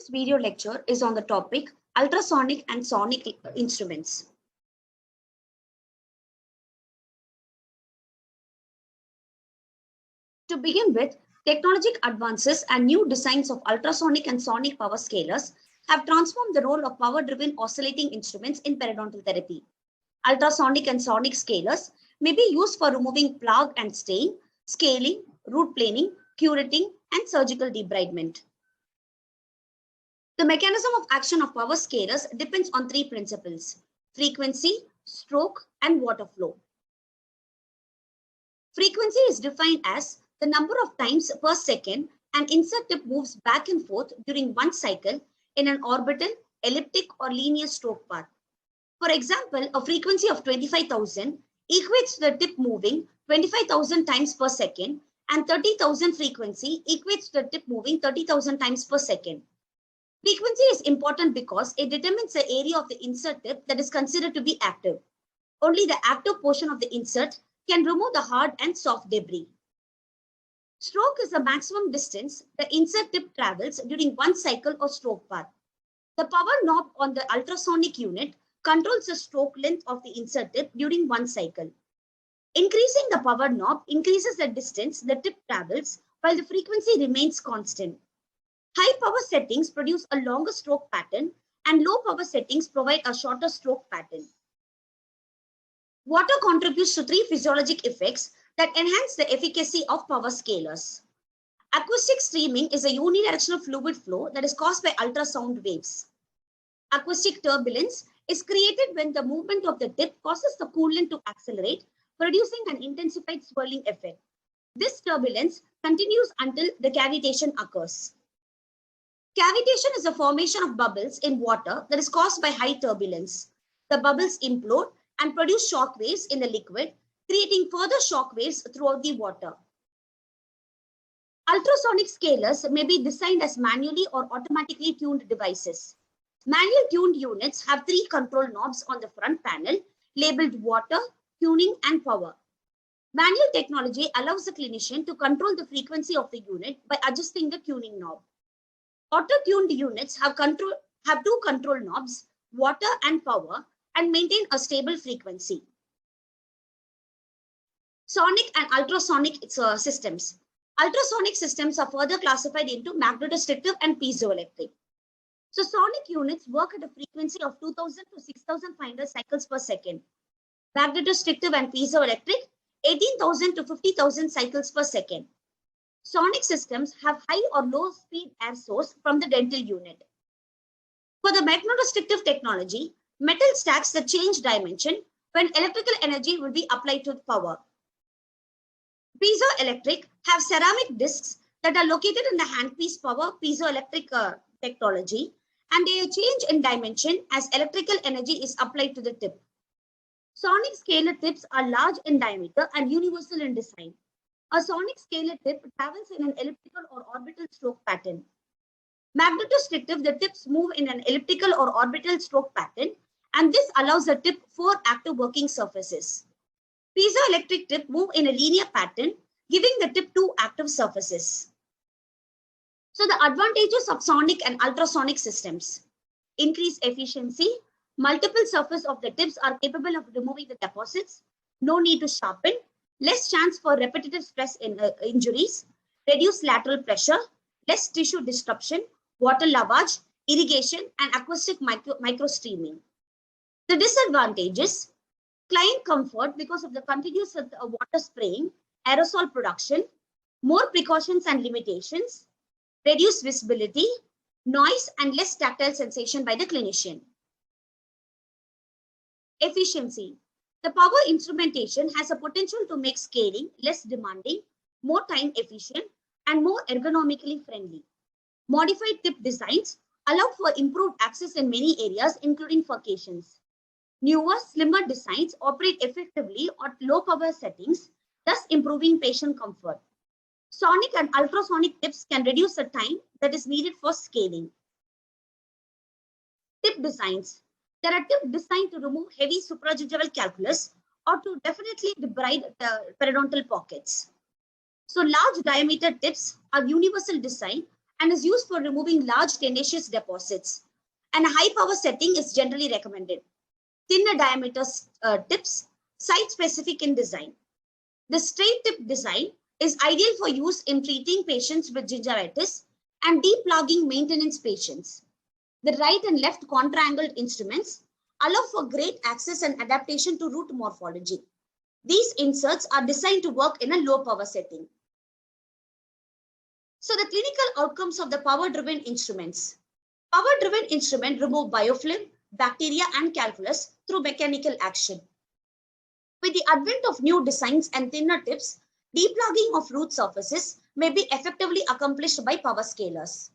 This video lecture is on the topic ultrasonic and sonic instruments. To begin with, technological advances and new designs of ultrasonic and sonic power scalers have transformed the role of power-driven oscillating instruments in periodontal therapy. Ultrasonic and sonic scalers may be used for removing plaque and stain, scaling, root planing, curating, and surgical debridement. The mechanism of action of power scalers depends on three principles: frequency, stroke, and water flow. Frequency is defined as the number of times per second an insert tip moves back and forth during one cycle in an orbital, elliptic, or linear stroke path. For example, a frequency of 25,000 equates to the tip moving 25,000 times per second, and 30,000 frequency equates to the tip moving 30,000 times per second. Frequency is important because it determines the area of the insert tip that is considered to be active. Only the active portion of the insert can remove the hard and soft debris. Stroke is the maximum distance the insert tip travels during one cycle or stroke path. The power knob on the ultrasonic unit controls the stroke length of the insert tip during one cycle. Increasing the power knob increases the distance the tip travels while the frequency remains constant. High power settings produce a longer stroke pattern and low power settings provide a shorter stroke pattern. Water contributes to three physiologic effects that enhance the efficacy of power scalers. Acoustic streaming is a unidirectional fluid flow that is caused by ultrasound waves. Acoustic turbulence is created when the movement of the tip causes the coolant to accelerate, producing an intensified swirling effect. This turbulence continues until the cavitation occurs. Cavitation is the formation of bubbles in water that is caused by high turbulence. The bubbles implode and produce shock waves in the liquid, creating further shock waves throughout the water. Ultrasonic scalers may be designed as manually or automatically tuned devices. Manual tuned units have three control knobs on the front panel labeled water, tuning, and power. Manual technology allows the clinician to control the frequency of the unit by adjusting the tuning knob. Auto-tuned units have two control knobs, water and power, and maintain a stable frequency. Sonic and ultrasonic systems. Ultrasonic systems are further classified into magnetostrictive and piezoelectric. So sonic units work at a frequency of 2,000 to 6,500 cycles per second. Magnetostrictive and piezoelectric, 18,000 to 50,000 cycles per second. Sonic systems have high or low speed air source from the dental unit. For the magnetostrictive technology, metal stacks that change dimension when electrical energy will be applied to power. Piezoelectric have ceramic discs that are located in the handpiece power piezoelectric technology, and they change in dimension as electrical energy is applied to the tip. Sonic scalar tips are large in diameter and universal in design. A sonic scalar tip travels in an elliptical or orbital stroke pattern. Magnetostrictive, the tips move in an elliptical or orbital stroke pattern, and this allows the tip four active working surfaces. Piezoelectric tip move in a linear pattern, giving the tip two active surfaces. So the advantages of sonic and ultrasonic systems: increased efficiency, multiple surfaces of the tips are capable of removing the deposits, no need to sharpen, less chance for repetitive stress injuries, reduced lateral pressure, less tissue disruption, water lavage, irrigation, and acoustic microstreaming. The disadvantages: client comfort because of the continuous water spraying, aerosol production, more precautions and limitations, reduced visibility, noise, and less tactile sensation by the clinician. Efficiency. The power instrumentation has a potential to make scaling less demanding, more time efficient, and more ergonomically friendly. Modified tip designs allow for improved access in many areas, including furcations. Newer, slimmer designs operate effectively at low power settings, thus improving patient comfort. Sonic and ultrasonic tips can reduce the time that is needed for scaling. Tip designs. There are tips designed to remove heavy supragingival calculus or to definitely debride the periodontal pockets. So large diameter tips are universal design and is used for removing large tenacious deposits. And a high power setting is generally recommended. Thinner diameter tips, site specific in design. The straight tip design is ideal for use in treating patients with gingivitis and deplugging maintenance patients. The right and left contra-angled instruments allow for great access and adaptation to root morphology. These inserts are designed to work in a low power setting. So the clinical outcomes of the power-driven instruments. Power-driven instrument remove biofilm, bacteria, and calculus through mechanical action. With the advent of new designs and thinner tips, deplugging of root surfaces may be effectively accomplished by power scalers.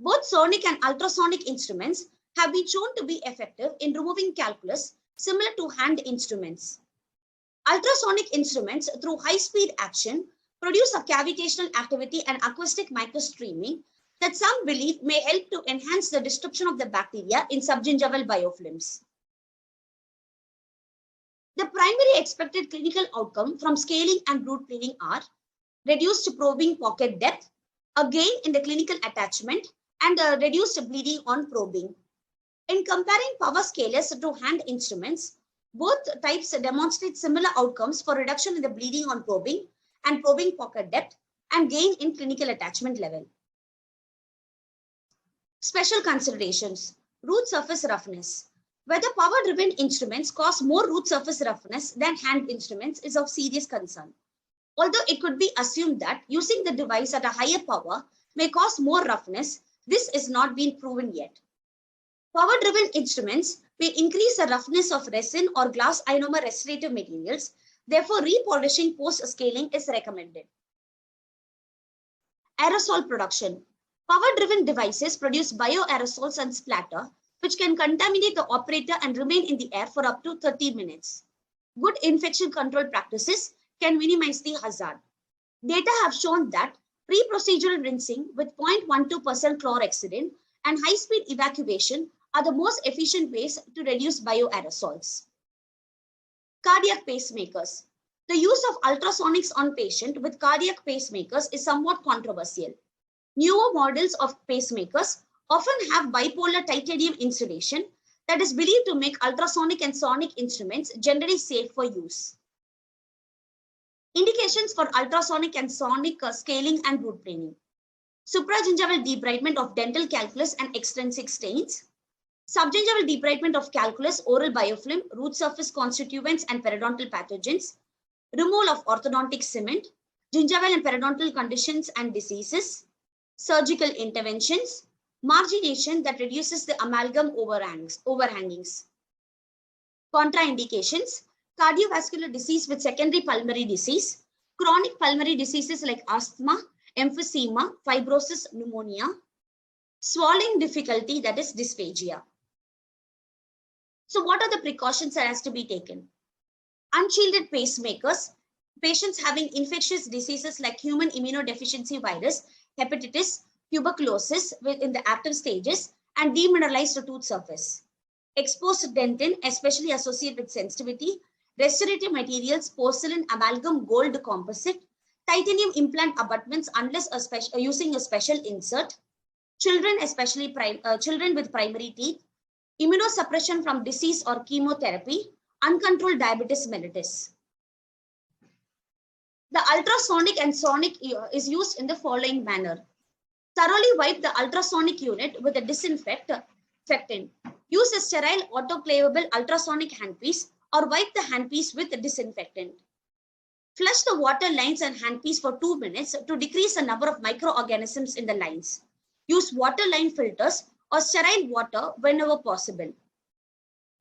Both sonic and ultrasonic instruments have been shown to be effective in removing calculus similar to hand instruments. Ultrasonic instruments through high-speed action produce a cavitational activity and acoustic microstreaming that some believe may help to enhance the destruction of the bacteria in subgingival biofilms. The primary expected clinical outcome from scaling and root planing are reduced probing pocket depth, a gain in the clinical attachment, and a reduced bleeding on probing. In comparing power scalers to hand instruments, both types demonstrate similar outcomes for reduction in the bleeding on probing and probing pocket depth and gain in clinical attachment level. Special considerations. Root surface roughness. Whether power-driven instruments cause more root surface roughness than hand instruments is of serious concern. Although it could be assumed that using the device at a higher power may cause more roughness, this is not been proven yet. Power-driven instruments may increase the roughness of resin or glass ionomer restorative materials. Therefore, repolishing post-scaling is recommended. Aerosol production. Power-driven devices produce bioaerosols and splatter, which can contaminate the operator and remain in the air for up to 30 minutes. Good infection control practices can minimize the hazard. Data have shown that pre-procedural rinsing with 0.12% chlorhexidine and high-speed evacuation are the most efficient ways to reduce bioaerosols. Cardiac pacemakers. The use of ultrasonics on patients with cardiac pacemakers is somewhat controversial. Newer models of pacemakers often have bipolar titanium insulation that is believed to make ultrasonic and sonic instruments generally safe for use. Indications for ultrasonic and sonic scaling and root planing. Supragingival debridement of dental calculus and extrinsic stains. Subgingival debridement of calculus, oral biofilm, root surface constituents and periodontal pathogens. Removal of orthodontic cement. Gingival and periodontal conditions and diseases. Surgical interventions. Margination that reduces the amalgam overhangings. Contraindications. Cardiovascular disease with secondary pulmonary disease. Chronic pulmonary diseases like asthma, emphysema, fibrosis, pneumonia. Swallowing difficulty, that is dysphagia. So what are the precautions that has to be taken? Unshielded pacemakers. Patients having infectious diseases like human immunodeficiency virus, hepatitis, tuberculosis in the active stages, and demineralized tooth surface. Exposed dentin, especially associated with sensitivity. Restorative materials, porcelain, amalgam, gold composite. Titanium implant abutments unless using a special insert. Children, especially children with primary teeth. Immunosuppression from disease or chemotherapy. Uncontrolled diabetes mellitus. The ultrasonic and sonic is used in the following manner. Thoroughly wipe the ultrasonic unit with a disinfectant. Use a sterile autoclavable ultrasonic handpiece or wipe the handpiece with a disinfectant. Flush the water lines and handpiece for 2 minutes to decrease the number of microorganisms in the lines. Use water line filters or sterile water whenever possible.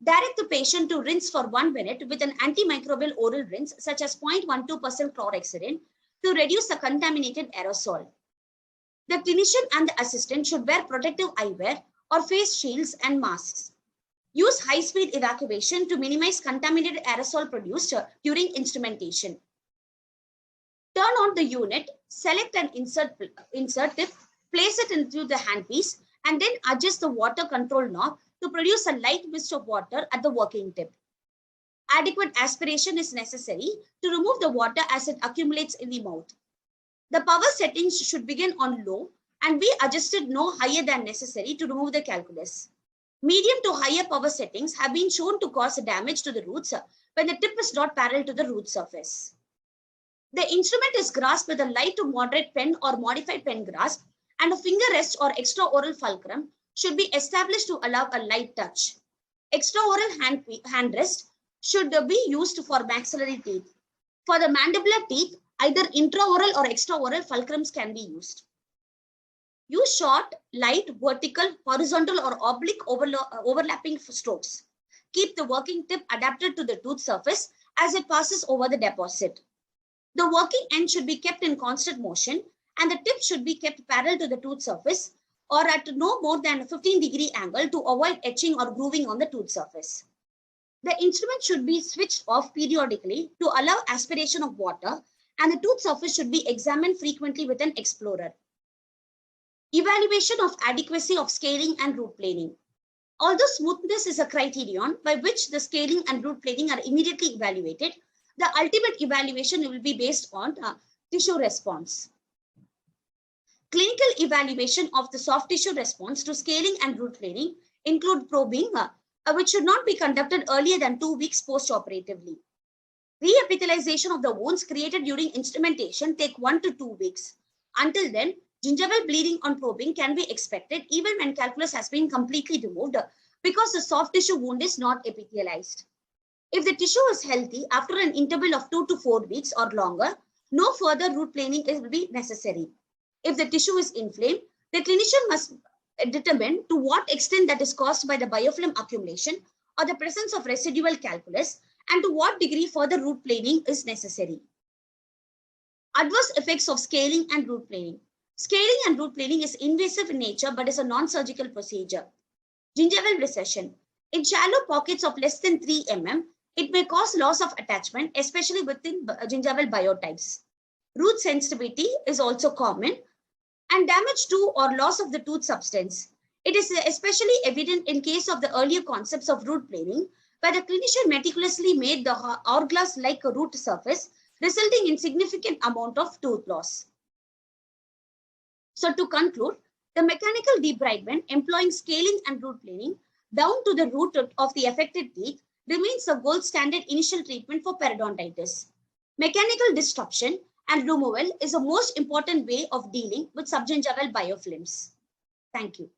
Direct the patient to rinse for 1 minute with an antimicrobial oral rinse such as 0.12% chlorhexidine to reduce the contaminated aerosol. The clinician and the assistant should wear protective eyewear or face shields and masks. Use high-speed evacuation to minimize contaminated aerosol produced during instrumentation. Turn on the unit, select an insert tip, place it into the handpiece, and then adjust the water control knob to produce a light mist of water at the working tip. Adequate aspiration is necessary to remove the water as it accumulates in the mouth. The power settings should begin on low and we adjusted no higher than necessary to remove the calculus. Medium to higher power settings have been shown to cause damage to the roots when the tip is not parallel to the root surface. The instrument is grasped with a light to moderate pen or modified pen grasp, and a finger rest or extraoral fulcrum should be established to allow a light touch. Extraoral hand rest should be used for maxillary teeth. For the mandibular teeth, either intraoral or extraoral fulcrums can be used. Use short, light, vertical, horizontal, or oblique overlapping strokes. Keep the working tip adapted to the tooth surface as it passes over the deposit. The working end should be kept in constant motion, and the tip should be kept parallel to the tooth surface or at no more than a 15-degree angle to avoid etching or grooving on the tooth surface. The instrument should be switched off periodically to allow aspiration of water, and the tooth surface should be examined frequently with an explorer. Evaluation of adequacy of scaling and root planing. Although smoothness is a criterion by which the scaling and root planing are immediately evaluated, the ultimate evaluation will be based on tissue response. Clinical evaluation of the soft tissue response to scaling and root planing include probing, which should not be conducted earlier than 2 weeks post-operatively. Reepithelialization of the wounds created during instrumentation take 1 to 2 weeks. Until then, gingival bleeding on probing can be expected even when calculus has been completely removed because the soft tissue wound is not epithelialized. If the tissue is healthy after an interval of 2 to 4 weeks or longer, no further root planing will be necessary. If the tissue is inflamed, the clinician must determine to what extent that is caused by the biofilm accumulation or the presence of residual calculus, and to what degree further root planing is necessary. Adverse effects of scaling and root planing. Scaling and root planing is invasive in nature but is a non-surgical procedure. Gingival recession. In shallow pockets of less than 3 mm, it may cause loss of attachment, especially within gingival biotypes. Root sensitivity is also common, and damage to or loss of the tooth substance. It is especially evident in case of the earlier concepts of root planing, where the clinician meticulously made the hourglass-like root surface, resulting in significant amount of tooth loss. So to conclude, the mechanical debridement employing scaling and root planing down to the root of the affected teeth remains the gold standard initial treatment for periodontitis. Mechanical disruption and removal is the most important way of dealing with subgingival biofilms. Thank you.